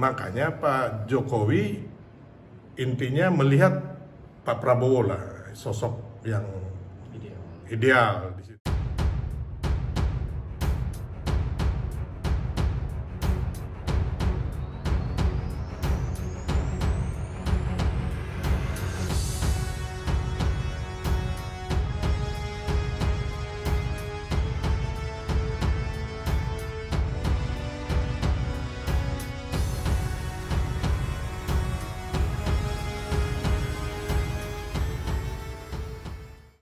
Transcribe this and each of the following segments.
Makanya Pak Jokowi intinya melihat Pak Prabowo lah sosok yang ideal di situ.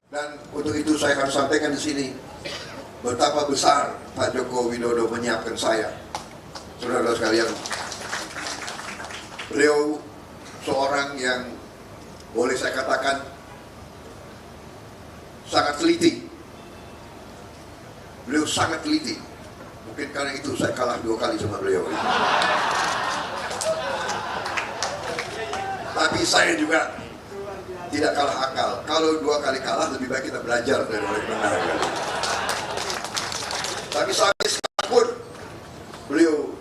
Dan untuk itu saya akan sampaikan di sini betapa besar Pak Joko Widodo menyiapkan saya. Saudara-saudara sekalian, beliau seorang yang boleh saya katakan sangat teliti. Beliau sangat teliti. Mungkin karena itu saya kalah 2 kali sama beliau. Tapi saya juga tidak kalah akal. Kalau 2 kali kalah, lebih baik kita belajar dari orang yang menang. Tapi sampai sekarang pun beliau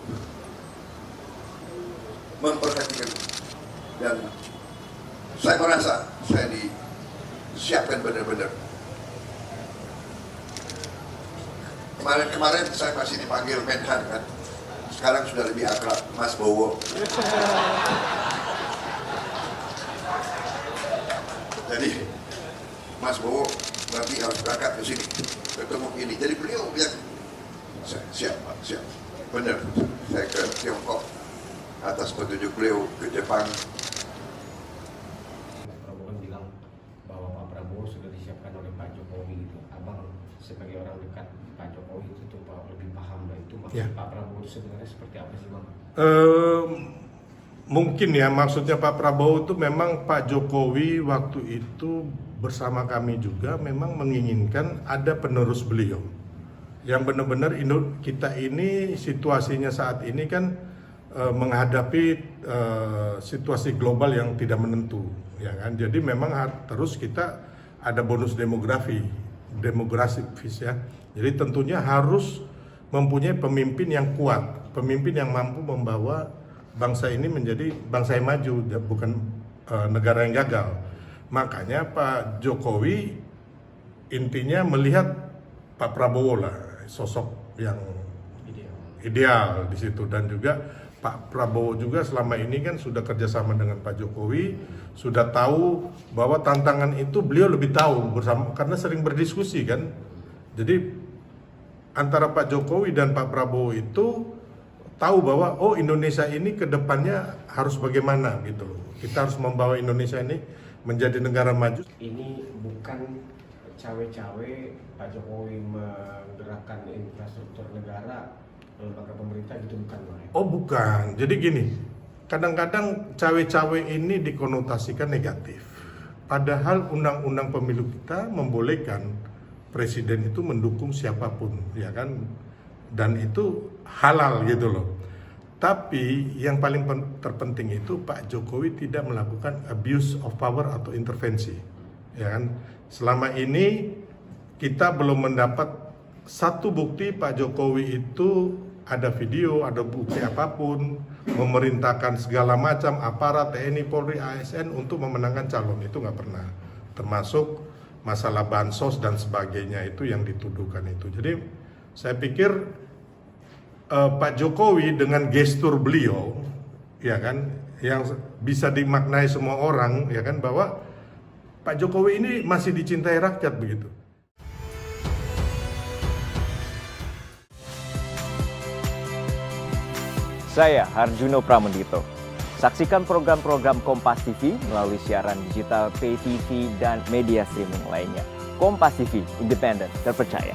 memperhatikan, dan saya merasa saya disiapkan benar-benar. Kemarin saya masih dipanggil Menhan kan, sekarang sudah lebih akrab Mas Bowo. Jadi Mas Bowo nanti harus berangkat ke sini, ketemu ini. Jadi beliau bilang, siap Pak, siap. Benar, saya ke Tiongkok atas petunjuk beliau ke Jepang. Prabowo bilang bahwa Pak Prabowo sudah disiapkan oleh Pak Jokowi gitu. Abang sebagai orang dekat Pak Jokowi itu Pak lebih paham lah itu maksud Pak Prabowo sebenarnya seperti apa sih Bang? Mungkin ya maksudnya Pak Prabowo itu memang Pak Jokowi waktu itu bersama kami juga memang menginginkan ada penerus beliau yang benar-benar kita ini situasinya saat ini kan menghadapi situasi global yang tidak menentu, ya kan. Jadi memang terus kita ada bonus demografis ya. Jadi tentunya harus mempunyai pemimpin yang kuat, pemimpin yang mampu membawa bangsa ini menjadi bangsa yang maju, bukan negara yang gagal. Makanya Pak Jokowi intinya melihat Pak Prabowo lah sosok yang ideal di situ, dan juga Pak Prabowo juga selama ini kan sudah kerjasama dengan Pak Jokowi, sudah tahu bahwa tantangan itu beliau lebih tahu bersama karena sering berdiskusi kan. Jadi antara Pak Jokowi dan Pak Prabowo itu tahu bahwa Indonesia ini ke depannya harus bagaimana gitu loh. Kita harus membawa Indonesia ini menjadi negara maju. Ini bukan cawe-cawe Pak Jokowi menggerakkan infrastruktur negara, lembaga pemerintah gitu, bukan Bang? Bukan. Jadi gini, kadang-kadang cawe-cawe ini dikonotasikan negatif. Padahal undang-undang pemilu kita membolehkan presiden itu mendukung siapapun, ya kan? Dan itu halal gitu loh. Tapi yang paling terpenting itu Pak Jokowi tidak melakukan abuse of power atau intervensi, ya kan. Selama ini kita belum mendapat satu bukti Pak Jokowi itu ada video, ada bukti apapun memerintahkan segala macam aparat TNI, Polri, ASN untuk memenangkan calon, itu nggak pernah. Termasuk masalah bansos dan sebagainya itu yang dituduhkan itu. Jadi saya pikir Pak Jokowi dengan gestur beliau, ya kan, yang bisa dimaknai semua orang, ya kan, bahwa Pak Jokowi ini masih dicintai rakyat begitu. Saya Harjuno Pramendito. Saksikan program-program Kompas TV melalui siaran digital, pay TV, dan media streaming lainnya. Kompas TV, independen, terpercaya.